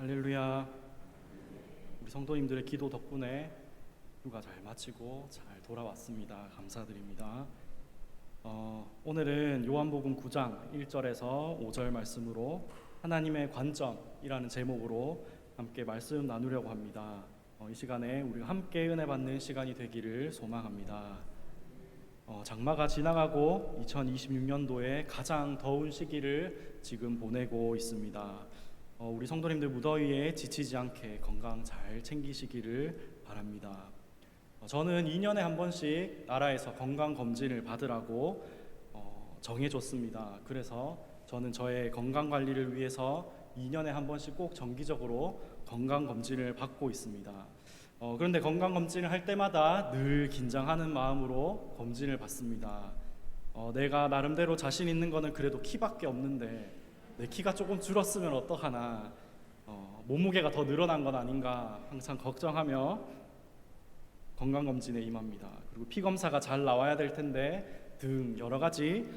할렐루야. 우리 성도님들의 기도 덕분에 휴가 잘 마치고 잘 돌아왔습니다. 감사드립니다. 오늘은 요한복음 9장 1절에서 5절 말씀으로 하나님의 관점이라는 제목으로 함께 말씀 나누려고 합니다. 이 시간에 우리가 함께 은혜 받는 시간이 되기를 소망합니다. 장마가 지나가고 2026년도에 가장 더운 시기를 지금 보내고 있습니다. 우리 성도님들 무더위에 지치지 않게 건강 잘 챙기시기를 바랍니다. 저는 2년에 한 번씩 나라에서 건강검진을 받으라고 정해줬습니다. 그래서 저는 저의 건강관리를 위해서 2년에 한 번씩 꼭 정기적으로 건강검진을 받고 있습니다. 그런데 건강검진을 할 때마다 늘 긴장하는 마음으로 검진을 받습니다. 내가 나름대로 자신 있는 거는 그래도 키밖에 없는데 내 키가 조금 줄었으면 어떡하나, 몸무게가 더 늘어난 건 아닌가 항상 걱정하며 건강검진에 임합니다. 그리고 피검사가 잘 나와야 될 텐데 등 여러 가지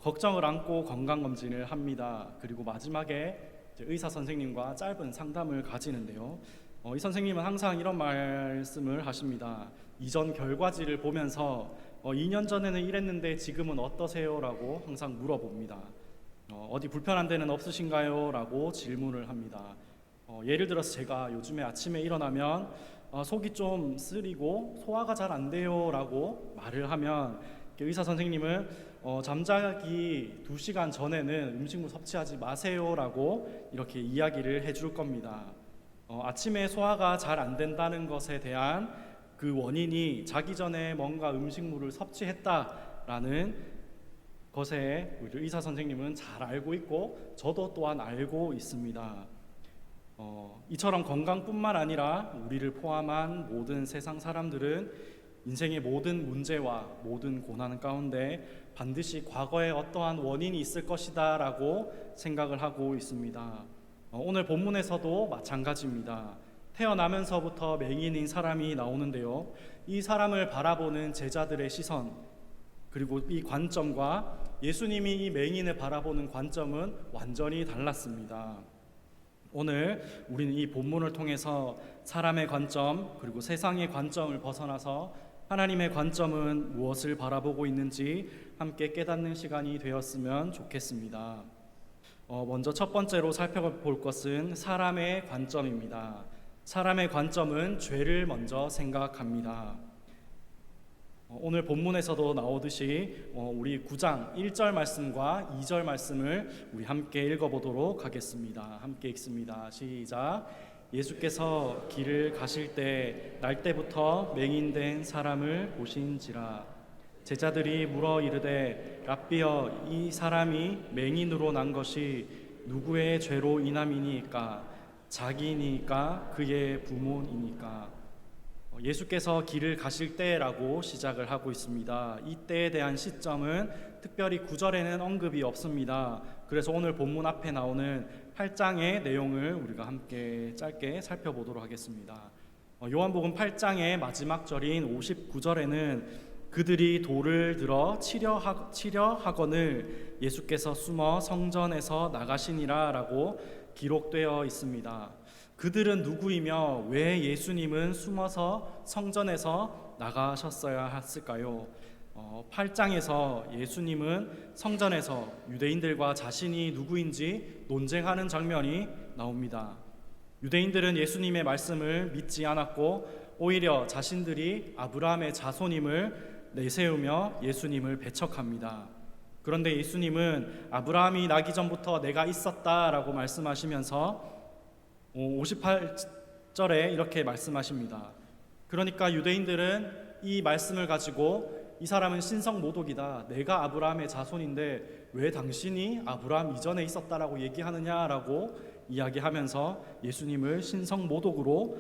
걱정을 안고 건강검진을 합니다. 그리고 마지막에 의사 선생님과 짧은 상담을 가지는데요. 이 선생님은 항상 이런 말씀을 하십니다. 이전 결과지를 보면서 2년 전에는 이랬는데 지금은 어떠세요? 라고 항상 물어봅니다. 어디 불편한 데는 없으신가요? 라고 질문을 합니다. 예를 들어서 제가 요즘에 아침에 일어나면 속이 좀 쓰리고 소화가 잘 안 돼요 라고 말을 하면 의사 선생님은 잠자기 2시간 전에는 음식물 섭취하지 마세요 라고 이렇게 이야기를 해줄 겁니다. 아침에 소화가 잘 안 된다는 것에 대한 그 원인이 자기 전에 뭔가 음식물을 섭취했다라는 것에 우리 의사 선생님은 잘 알고 있고 저도 또한 알고 있습니다. 이처럼 건강뿐만 아니라 우리를 포함한 모든 세상 사람들은 인생의 모든 문제와 모든 고난 가운데 반드시 과거에 어떠한 원인이 있을 것이다 라고 생각을 하고 있습니다. 오늘 본문에서도 마찬가지입니다. 태어나면서부터 맹인인 사람이 나오는데요. 이 사람을 바라보는 제자들의 시선, 그리고 이 관점과 예수님이 이 맹인을 바라보는 관점은 완전히 달랐습니다. 오늘 우리는 이 본문을 통해서 사람의 관점 그리고 세상의 관점을 벗어나서 하나님의 관점은 무엇을 바라보고 있는지 함께 깨닫는 시간이 되었으면 좋겠습니다. 먼저 첫 번째로 살펴볼 것은 사람의 관점입니다. 사람의 관점은 죄를 먼저 생각합니다. 오늘 본문에서도 나오듯이 우리 9장 1절 말씀과 2절 말씀을 우리 함께 읽어보도록 하겠습니다. 함께 읽습니다. 시작. 예수께서 길을 가실 때 날때부터 맹인된 사람을 보신지라. 제자들이 물어 이르되 랍비여, 이 사람이 맹인으로 난 것이 누구의 죄로 인함이니까? 자기니까 그의 부모이니까? 예수께서 길을 가실 때라고 시작을 하고 있습니다. 이 때에 대한 시점은 특별히 9절에는 언급이 없습니다. 그래서 오늘 본문 앞에 나오는 8장의 내용을 우리가 함께 짧게 살펴보도록 하겠습니다. 요한복음 8장의 마지막 절인 59절에는 그들이 돌을 들어 치려하거늘 예수께서 숨어 성전에서 나가시니라 라고 기록되어 있습니다. 그들은 누구이며 왜 예수님은 숨어서 성전에서 나가셨어야 했을까요? 8장에서 예수님은 성전에서 유대인들과 자신이 누구인지 논쟁하는 장면이 나옵니다. 유대인들은 예수님의 말씀을 믿지 않았고 오히려 자신들이 아브라함의 자손임을 내세우며 예수님을 배척합니다. 그런데 예수님은 아브라함이 나기 전부터 내가 있었다라고 말씀하시면서 58절에 이렇게 말씀하십니다. 그러니까 유대인들은 이 말씀을 가지고 이 사람은 신성모독이다. 내가 아브라함의 자손인데 왜 당신이 아브라함 이전에 있었다라고 얘기하느냐라고 이야기하면서 예수님을 신성모독으로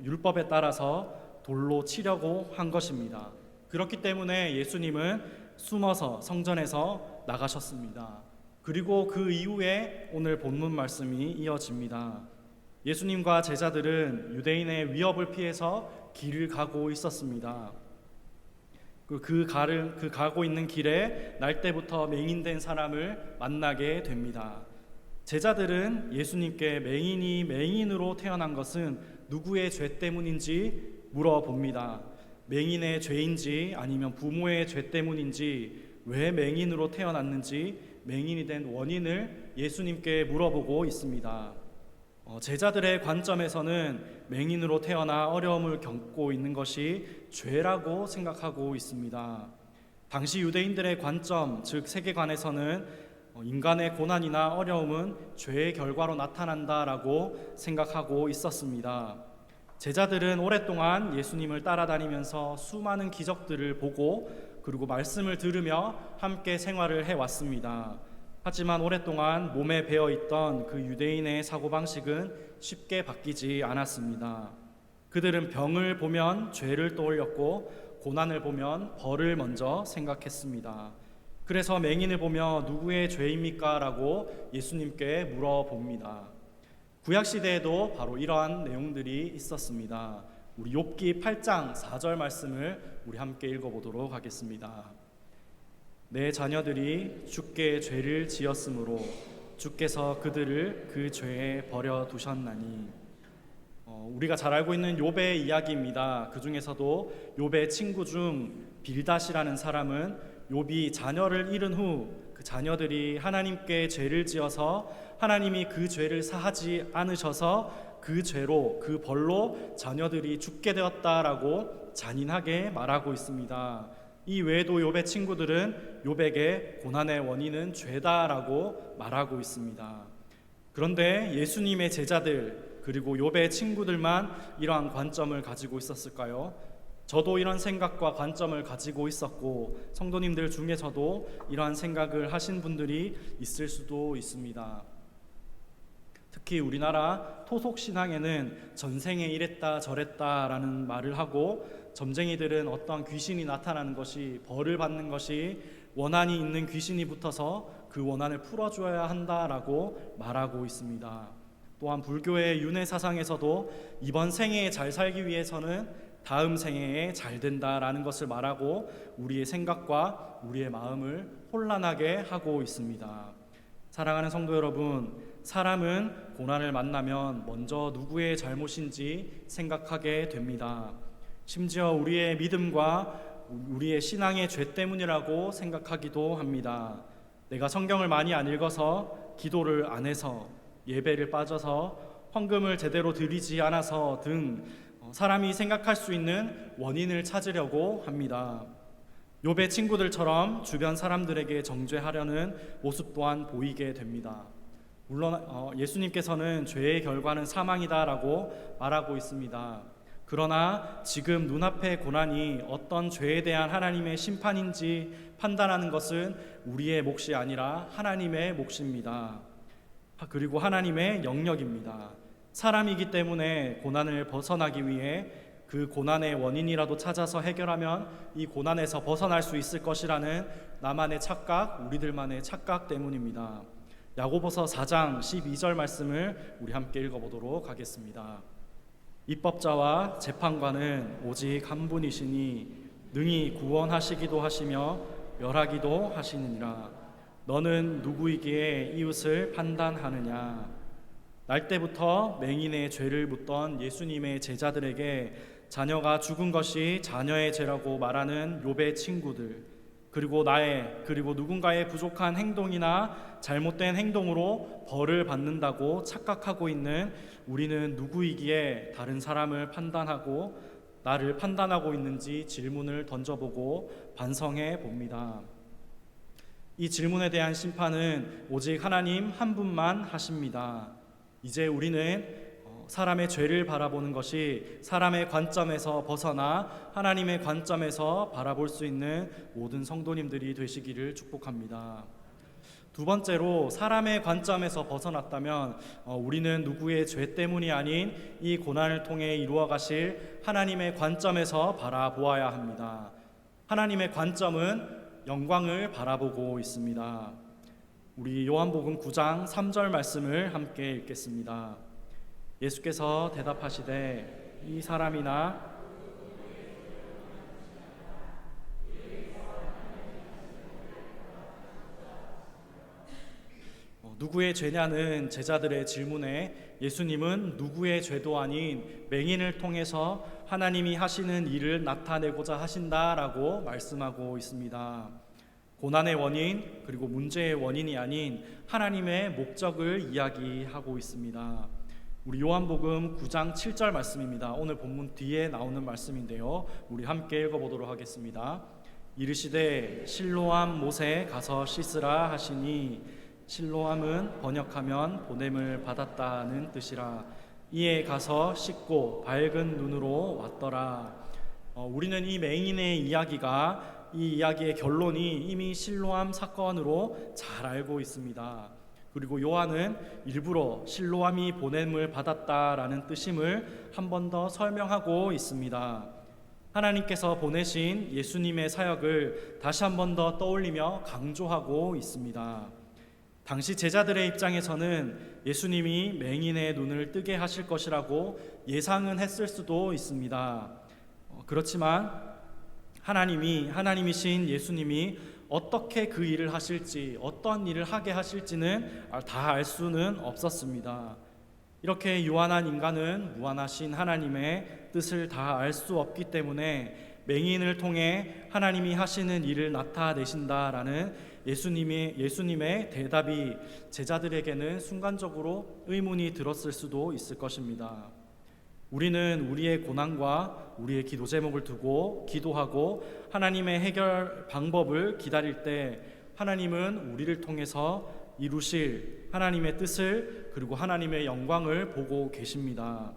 율법에 따라서 돌로 치려고 한 것입니다. 그렇기 때문에 예수님은 숨어서 성전에서 나가셨습니다. 그리고 그 이후에 오늘 본문 말씀이 이어집니다. 예수님과 제자들은 유대인의 위협을 피해서 길을 가고 있었습니다. 그 가고 있는 길에 날 때부터 맹인된 사람을 만나게 됩니다. 제자들은 예수님께 맹인이 맹인으로 태어난 것은 누구의 죄 때문인지 물어봅니다. 맹인의 죄인지 아니면 부모의 죄 때문인지, 왜 맹인으로 태어났는지 맹인이 된 원인을 예수님께 물어보고 있습니다. 제자들의 관점에서는 맹인으로 태어나 어려움을 겪고 있는 것이 죄라고 생각하고 있습니다. 당시 유대인들의 관점, 즉 세계관에서는 인간의 고난이나 어려움은 죄의 결과로 나타난다라고 생각하고 있었습니다. 제자들은 오랫동안 예수님을 따라다니면서 수많은 기적들을 보고 그리고 말씀을 들으며 함께 생활을 해왔습니다. 하지만 오랫동안 몸에 배어있던 그 유대인의 사고방식은 쉽게 바뀌지 않았습니다. 그들은 병을 보면 죄를 떠올렸고 고난을 보면 벌을 먼저 생각했습니다. 그래서 맹인을 보며 누구의 죄입니까? 라고 예수님께 물어봅니다. 구약시대에도 바로 이러한 내용들이 있었습니다. 우리 욥기 8장 4절 말씀을 우리 함께 읽어보도록 하겠습니다. 내 자녀들이 주께 죄를 지었으므로 주께서 그들을 그 죄에 버려두셨나니. 우리가 잘 알고 있는 욥의 이야기입니다. 그 중에서도 욥의 친구 중 빌닷이라는 사람은 욥이 자녀를 잃은 후 그 자녀들이 하나님께 죄를 지어서 하나님이 그 죄를 사하지 않으셔서 그 죄로, 그 벌로 자녀들이 죽게 되었다라고 잔인하게 말하고 있습니다. 이 외에도 욥의 친구들은 욥에게 고난의 원인은 죄다라고 말하고 있습니다. 그런데 예수님의 제자들 그리고 욥의 친구들만 이러한 관점을 가지고 있었을까요? 저도 이런 생각과 관점을 가지고 있었고 성도님들 중에서도 이러한 생각을 하신 분들이 있을 수도 있습니다. 특히 우리나라 토속신앙에는 전생에 이랬다 저랬다라는 말을 하고 점쟁이들은 어떠한 귀신이 나타나는 것이, 벌을 받는 것이, 원한이 있는 귀신이 붙어서 그 원한을 풀어줘야 한다라고 말하고 있습니다. 또한 불교의 윤회 사상에서도 이번 생애에 잘 살기 위해서는 다음 생애에 잘 된다라는 것을 말하고 우리의 생각과 우리의 마음을 혼란하게 하고 있습니다. 사랑하는 성도 여러분, 사람은 고난을 만나면 먼저 누구의 잘못인지 생각하게 됩니다. 심지어 우리의 믿음과 우리의 신앙의 죄 때문이라고 생각하기도 합니다. 내가 성경을 많이 안 읽어서, 기도를 안 해서, 예배를 빠져서, 헌금을 제대로 드리지 않아서 등 사람이 생각할 수 있는 원인을 찾으려고 합니다. 욥의 친구들처럼 주변 사람들에게 정죄하려는 모습 또한 보이게 됩니다. 물론 예수님께서는 죄의 결과는 사망이다라고 말하고 있습니다. 그러나 지금 눈앞의 고난이 어떤 죄에 대한 하나님의 심판인지 판단하는 것은 우리의 몫이 아니라 하나님의 몫입니다. 그리고 하나님의 영역입니다. 사람이기 때문에 고난을 벗어나기 위해 그 고난의 원인이라도 찾아서 해결하면 이 고난에서 벗어날 수 있을 것이라는 나만의 착각, 우리들만의 착각 때문입니다. 야고보서 4장 12절 말씀을 우리 함께 읽어보도록 하겠습니다. 입법자와 재판관은 오직 한 분이시니 능히 구원하시기도 하시며 멸하기도 하시느니라. 너는 누구이기에 이웃을 판단하느냐. 날 때부터 맹인의 죄를 묻던 예수님의 제자들에게 자녀가 죽은 것이 자녀의 죄라고 말하는 욥의 친구들, 그리고 그리고 누군가의 부족한 행동이나 잘못된 행동으로 벌을 받는다고 착각하고 있는 우리는 누구이기에 다른 사람을 판단하고 나를 판단하고 있는지 질문을 던져보고 반성해 봅니다. 이 질문에 대한 심판은 오직 하나님 한 분만 하십니다. 이제 우리는 사람의 죄를 바라보는 것이 사람의 관점에서 벗어나 하나님의 관점에서 바라볼 수 있는 모든 성도님들이 되시기를 축복합니다. 두 번째로, 사람의 관점에서 벗어났다면 우리는 누구의 죄 때문이 아닌 이 고난을 통해 이루어 가실 하나님의 관점에서 바라보아야 합니다. 하나님의 관점은 영광을 바라보고 있습니다. 우리 요한복음 9장 3절 말씀을 함께 읽겠습니다. 예수께서 대답하시되 이 사람이나 누구의 죄냐는 제자들의 질문에 예수님은 누구의 죄도 아닌 맹인을 통해서 하나님이 하시는 일을 나타내고자 하신다라고 말씀하고 있습니다. 고난의 원인 그리고 문제의 원인이 아닌 하나님의 목적을 이야기하고 있습니다. 우리 요한복음 9장 7절 말씀입니다. 오늘 본문 뒤에 나오는 말씀인데요. 우리 함께 읽어보도록 하겠습니다. 이르시되 실로암 못에 가서 씻으라 하시니 실로암은 번역하면 보냄을 받았다는 뜻이라. 이에 가서 씻고 밝은 눈으로 왔더라. 우리는 이 맹인의 이 이야기의 결론이 이미 실로암 사건으로 잘 알고 있습니다. 그리고 요한은 일부러 실로암이 보냄을 받았다라는 뜻임을 한 번 더 설명하고 있습니다. 하나님께서 보내신 예수님의 사역을 다시 한 번 더 떠올리며 강조하고 있습니다. 당시 제자들의 입장에서는 예수님이 맹인의 눈을 뜨게 하실 것이라고 예상은 했을 수도 있습니다. 그렇지만 하나님이신 예수님이 어떻게 그 일을 하실지, 어떤 일을 하게 하실지는 다 알 수는 없었습니다. 이렇게 유한한 인간은 무한하신 하나님의 뜻을 다 알 수 없기 때문에 맹인을 통해 하나님이 하시는 일을 나타내신다라는 예수님의 대답이 제자들에게는 순간적으로 의문이 들었을 수도 있을 것입니다. 우리는 우리의 고난과 우리의 기도 제목을 두고 기도하고 하나님의 해결 방법을 기다릴 때 하나님은 우리를 통해서 이루실 하나님의 뜻을 그리고 하나님의 영광을 보고 계십니다.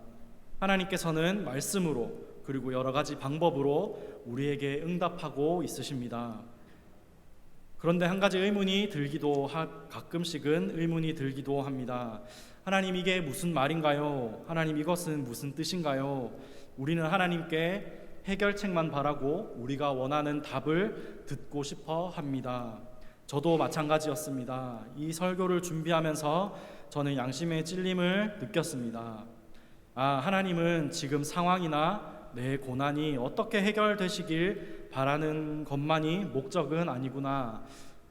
하나님께서는 말씀으로 그리고 여러 가지 방법으로 우리에게 응답하고 있으십니다. 그런데 한 가지 가끔씩은 의문이 들기도 합니다. 하나님, 이게 무슨 말인가요? 하나님, 이것은 무슨 뜻인가요? 우리는 하나님께 해결책만 바라고 우리가 원하는 답을 듣고 싶어 합니다. 저도 마찬가지였습니다. 이 설교를 준비하면서 저는 양심의 찔림을 느꼈습니다. 하나님은 지금 상황이나 내 고난이 어떻게 해결되시길 바라는 것만이 목적은 아니구나.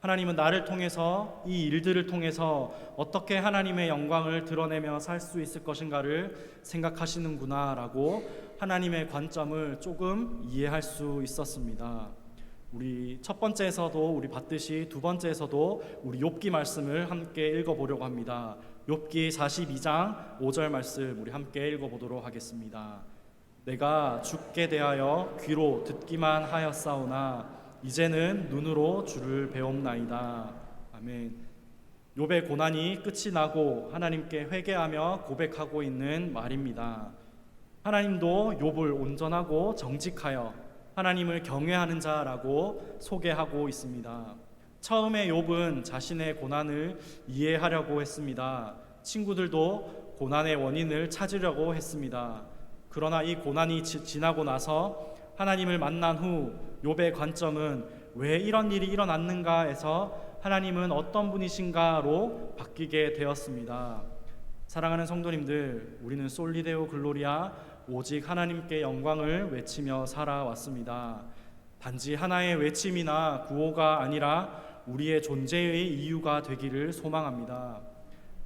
하나님은 나를 통해서, 이 일들을 통해서 어떻게 하나님의 영광을 드러내며 살 수 있을 것인가를 생각하시는구나 라고 하나님의 관점을 조금 이해할 수 있었습니다. 우리 첫 번째에서도 우리 봤듯이 두 번째에서도 우리 욥기 말씀을 함께 읽어보려고 합니다. 욥기 42장 5절 말씀 우리 함께 읽어보도록 하겠습니다. 내가 주께 대하여 귀로 듣기만 하였사오나 이제는 눈으로 주를 배움나이다. 아멘. 욥의 고난이 끝이 나고 하나님께 회개하며 고백하고 있는 말입니다. 하나님도 욥을 온전하고 정직하여 하나님을 경외하는 자라고 소개하고 있습니다. 처음에 욥은 자신의 고난을 이해하려고 했습니다. 친구들도 고난의 원인을 찾으려고 했습니다. 그러나 이 고난이 지나고 나서 하나님을 만난 후 욥의 관점은 왜 이런 일이 일어났는가에서 하나님은 어떤 분이신가로 바뀌게 되었습니다. 사랑하는 성도님들, 우리는 솔리데오 글로리아 오직 하나님께 영광을 외치며 살아왔습니다. 단지 하나의 외침이나 구호가 아니라 우리의 존재의 이유가 되기를 소망합니다.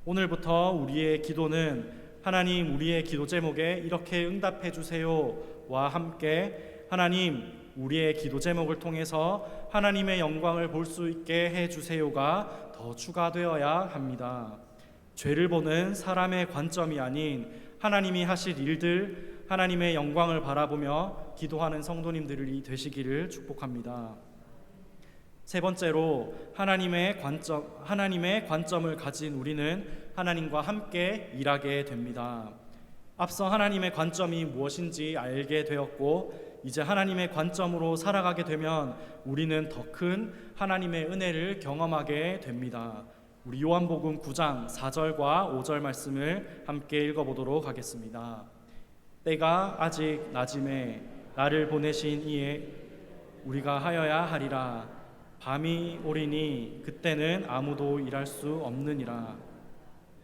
오늘부터 우리의 기도는 하나님, 우리의 기도 제목에 이렇게 응답해 주세요와 함께 하나님, 우리의 기도 제목을 통해서 하나님의 영광을 볼 수 있게 해 주세요가 더 추가되어야 합니다. 죄를 보는 사람의 관점이 아닌 하나님이 하실 일들, 하나님의 영광을 바라보며 기도하는 성도님들이 되시기를 축복합니다. 세 번째로 하나님의 관점을 가진 우리는 하나님과 함께 일하게 됩니다. 앞서 하나님의 관점이 무엇인지 알게 되었고 이제 하나님의 관점으로 살아가게 되면 우리는 더 큰 하나님의 은혜를 경험하게 됩니다. 우리 요한복음 9장 4절과 5절 말씀을 함께 읽어보도록 하겠습니다. 때가 아직 낮음에 나를 보내신 이에 우리가 하여야 하리라. 밤이 오리니 그때는 아무도 일할 수 없느니라.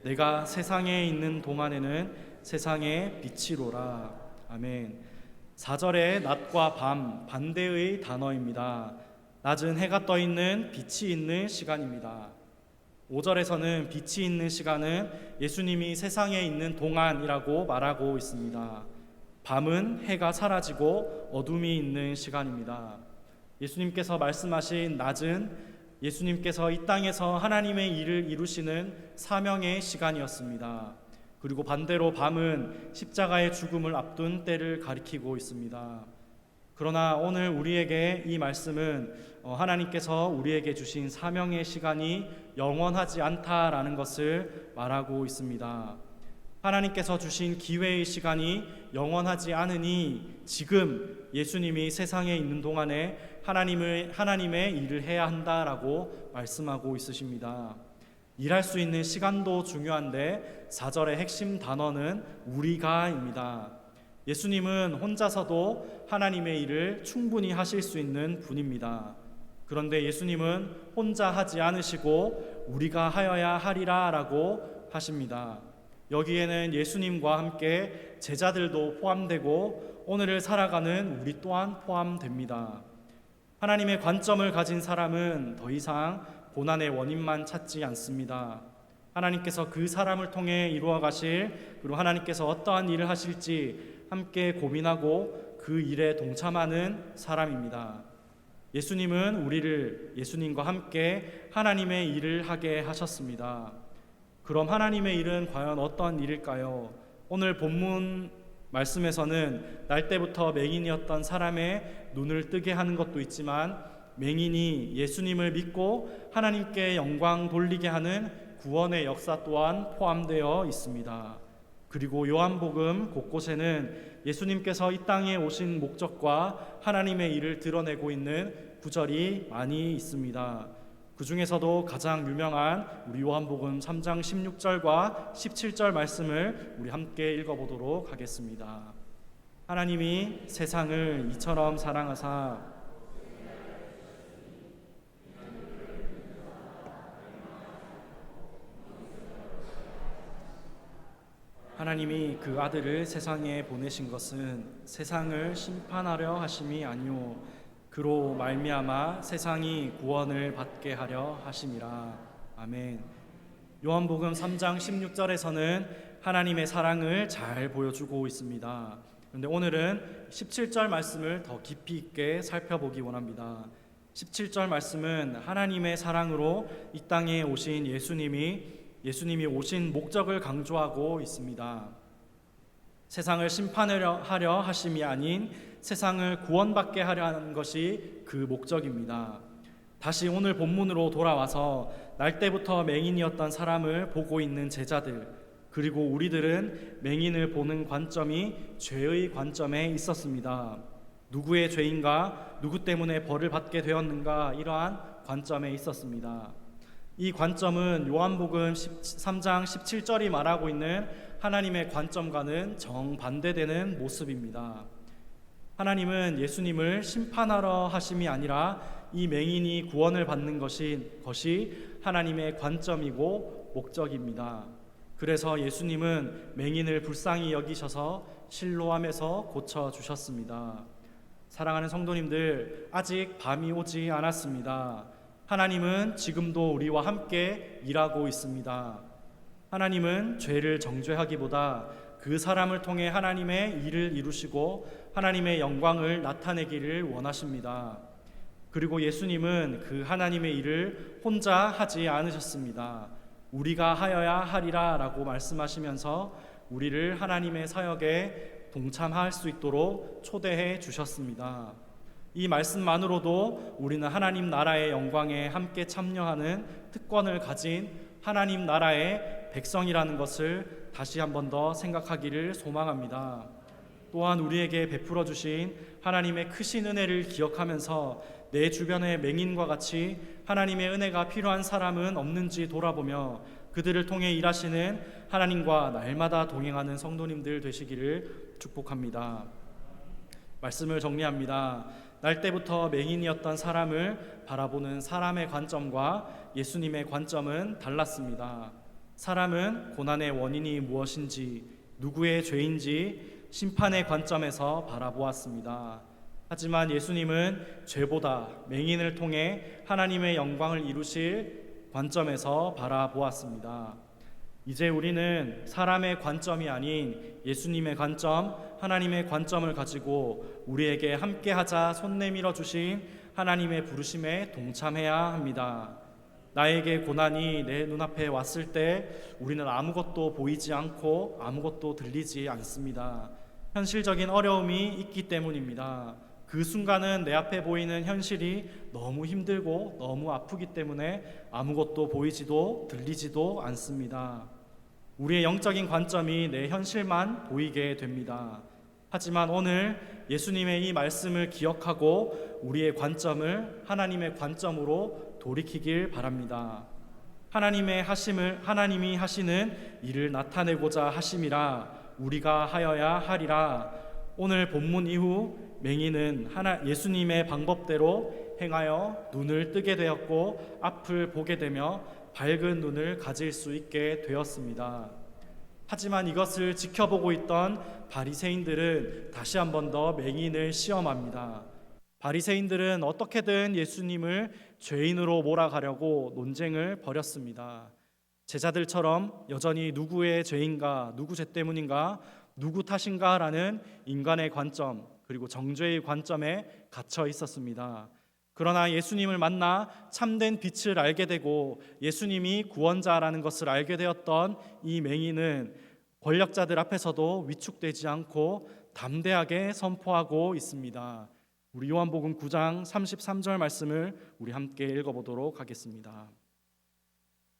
내가 세상에 있는 동안에는 세상의 빛이로라. 아멘. 4절의 낮과 밤 반대의 단어입니다. 낮은 해가 떠 있는 빛이 있는 시간입니다. 5절에서는 빛이 있는 시간은 예수님이 세상에 있는 동안이라고 말하고 있습니다. 밤은 해가 사라지고 어둠이 있는 시간입니다. 예수님께서 말씀하신 낮은 예수님께서 이 땅에서 하나님의 일을 이루시는 사명의 시간이었습니다. 그리고 반대로 밤은 십자가의 죽음을 앞둔 때를 가리키고 있습니다. 그러나 오늘 우리에게 이 말씀은 하나님께서 우리에게 주신 사명의 시간이 영원하지 않다라는 것을 말하고 있습니다. 하나님께서 주신 기회의 시간이 영원하지 않으니 지금 예수님이 세상에 있는 동안에 하나님의 일을 해야 한다라고 말씀하고 있으십니다. 일할 수 있는 시간도 중요한데 4절의 핵심 단어는 우리가입니다. 예수님은 혼자서도 하나님의 일을 충분히 하실 수 있는 분입니다. 그런데 예수님은 혼자 하지 않으시고 우리가 하여야 하리라 라고 하십니다. 여기에는 예수님과 함께 제자들도 포함되고 오늘을 살아가는 우리 또한 포함됩니다. 하나님의 관점을 가진 사람은 더 이상 고난의 원인만 찾지 않습니다. 하나님께서 그 사람을 통해 이루어 가실, 그리고 하나님께서 어떠한 일을 하실지 함께 고민하고 그 일에 동참하는 사람입니다. 예수님은 우리를 예수님과 함께 하나님의 일을 하게 하셨습니다. 그럼 하나님의 일은 과연 어떤 일일까요? 오늘 본문 말씀에서는 날 때부터 맹인이었던 사람의 눈을 뜨게 하는 것도 있지만 맹인이 예수님을 믿고 하나님께 영광 돌리게 하는 구원의 역사 또한 포함되어 있습니다. 그리고 요한복음 곳곳에는 예수님께서 이 땅에 오신 목적과 하나님의 일을 드러내고 있는 구절이 많이 있습니다. 그 중에서도 가장 유명한 우리 요한복음 3장 16절과 17절 말씀을 우리 함께 읽어보도록 하겠습니다. 하나님이 세상을 이처럼 사랑하사 하나님이 그 아들을 세상에 보내신 것은 세상을 심판하려 하심이 아니요 그로 말미암아 세상이 구원을 받게 하려 하심이라. 아멘. 요한복음 3장 16절에서는 하나님의 사랑을 잘 보여주고 있습니다. 그런데 오늘은 17절 말씀을 더 깊이 있게 살펴보기 원합니다. 17절 말씀은 하나님의 사랑으로 이 땅에 오신 예수님이 오신 목적을 강조하고 있습니다. 세상을 심판하려 하심이 아닌 세상을 구원받게 하려 하는 것이 그 목적입니다. 다시 오늘 본문으로 돌아와서 날 때부터 맹인이었던 사람을 보고 있는 제자들, 그리고 우리들은 맹인을 보는 관점이 죄의 관점에 있었습니다. 누구의 죄인가, 누구 때문에 벌을 받게 되었는가, 이러한 관점에 있었습니다. 이 관점은 요한복음 3장 17절이 말하고 있는 하나님의 관점과는 정반대되는 모습입니다. 하나님은 예수님을 심판하러 하심이 아니라 이 맹인이 구원을 받는 것이 하나님의 관점이고 목적입니다. 그래서 예수님은 맹인을 불쌍히 여기셔서 실로암에서 고쳐주셨습니다. 사랑하는 성도님들, 아직 밤이 오지 않았습니다. 하나님은 지금도 우리와 함께 일하고 있습니다. 하나님은 죄를 정죄하기보다 그 사람을 통해 하나님의 일을 이루시고 하나님의 영광을 나타내기를 원하십니다. 그리고 예수님은 그 하나님의 일을 혼자 하지 않으셨습니다. 우리가 하여야 하리라 라고 말씀하시면서 우리를 하나님의 사역에 동참할 수 있도록 초대해 주셨습니다. 이 말씀만으로도 우리는 하나님 나라의 영광에 함께 참여하는 특권을 가진 하나님 나라의 백성이라는 것을 다시 한 번 더 생각하기를 소망합니다. 또한 우리에게 베풀어 주신 하나님의 크신 은혜를 기억하면서 내 주변의 맹인과 같이 하나님의 은혜가 필요한 사람은 없는지 돌아보며 그들을 통해 일하시는 하나님과 날마다 동행하는 성도님들 되시기를 축복합니다. 말씀을 정리합니다. 날 때부터 맹인이었던 사람을 바라보는 사람의 관점과 예수님의 관점은 달랐습니다. 사람은 고난의 원인이 무엇인지, 누구의 죄인지 심판의 관점에서 바라보았습니다. 하지만 예수님은 죄보다 맹인을 통해 하나님의 영광을 이루실 관점에서 바라보았습니다. 이제 우리는 사람의 관점이 아닌 예수님의 관점, 하나님의 관점을 가지고 우리에게 함께하자 손 내밀어 주신 하나님의 부르심에 동참해야 합니다. 나에게 고난이 내 눈앞에 왔을 때 우리는 아무것도 보이지 않고 아무것도 들리지 않습니다. 현실적인 어려움이 있기 때문입니다. 그 순간은 내 앞에 보이는 현실이 너무 힘들고 너무 아프기 때문에 아무것도 보이지도 들리지도 않습니다. 우리의 영적인 관점이 내 현실만 보이게 됩니다. 하지만 오늘 예수님의 이 말씀을 기억하고 우리의 관점을 하나님의 관점으로 돌이키길 바랍니다. 하나님이 하시는 일을 나타내고자 하심이라 우리가 하여야 하리라. 오늘 본문 이후 맹인은 예수님의 방법대로 행하여 눈을 뜨게 되었고 앞을 보게 되며 밝은 눈을 가질 수 있게 되었습니다. 하지만 이것을 지켜보고 있던 바리새인들은 다시 한 번 더 맹인을 시험합니다. 바리새인들은 어떻게든 예수님을 죄인으로 몰아가려고 논쟁을 벌였습니다. 제자들처럼 여전히 누구의 죄인가, 누구 죄 때문인가, 누구 탓인가 라는 인간의 관점, 그리고 정죄의 관점에 갇혀 있었습니다. 그러나 예수님을 만나 참된 빛을 알게 되고 예수님이 구원자라는 것을 알게 되었던 이 맹인은 권력자들 앞에서도 위축되지 않고 담대하게 선포하고 있습니다. 우리 요한복음 9장 33절 말씀을 우리 함께 읽어보도록 하겠습니다.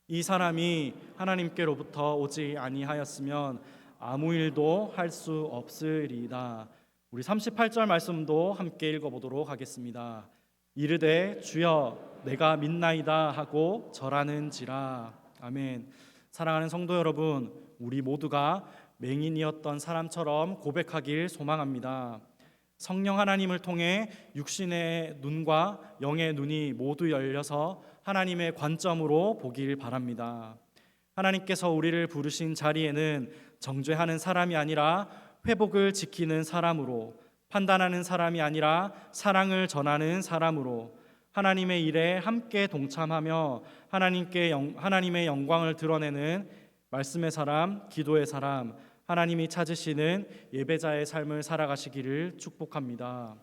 이 사람이 하나님께로부터 오지 아니하였으면 아무 일도 할 수 없으리이다. 우리 38절 말씀도 함께 읽어보도록 하겠습니다. 이르되 주여 내가 믿나이다 하고 절하는지라. 아멘. 사랑하는 성도 여러분, 우리 모두가 맹인이었던 사람처럼 고백하길 소망합니다. 성령 하나님을 통해 육신의 눈과 영의 눈이 모두 열려서 하나님의 관점으로 보길 바랍니다. 하나님께서 우리를 부르신 자리에는 정죄하는 사람이 아니라 회복을 지키는 사람으로, 판단하는 사람이 아니라 사랑을 전하는 사람으로, 하나님의 일에 함께 동참하며 하나님의 영광을 드러내는 말씀의 사람, 기도의 사람, 하나님이 찾으시는 예배자의 삶을 살아가시기를 축복합니다.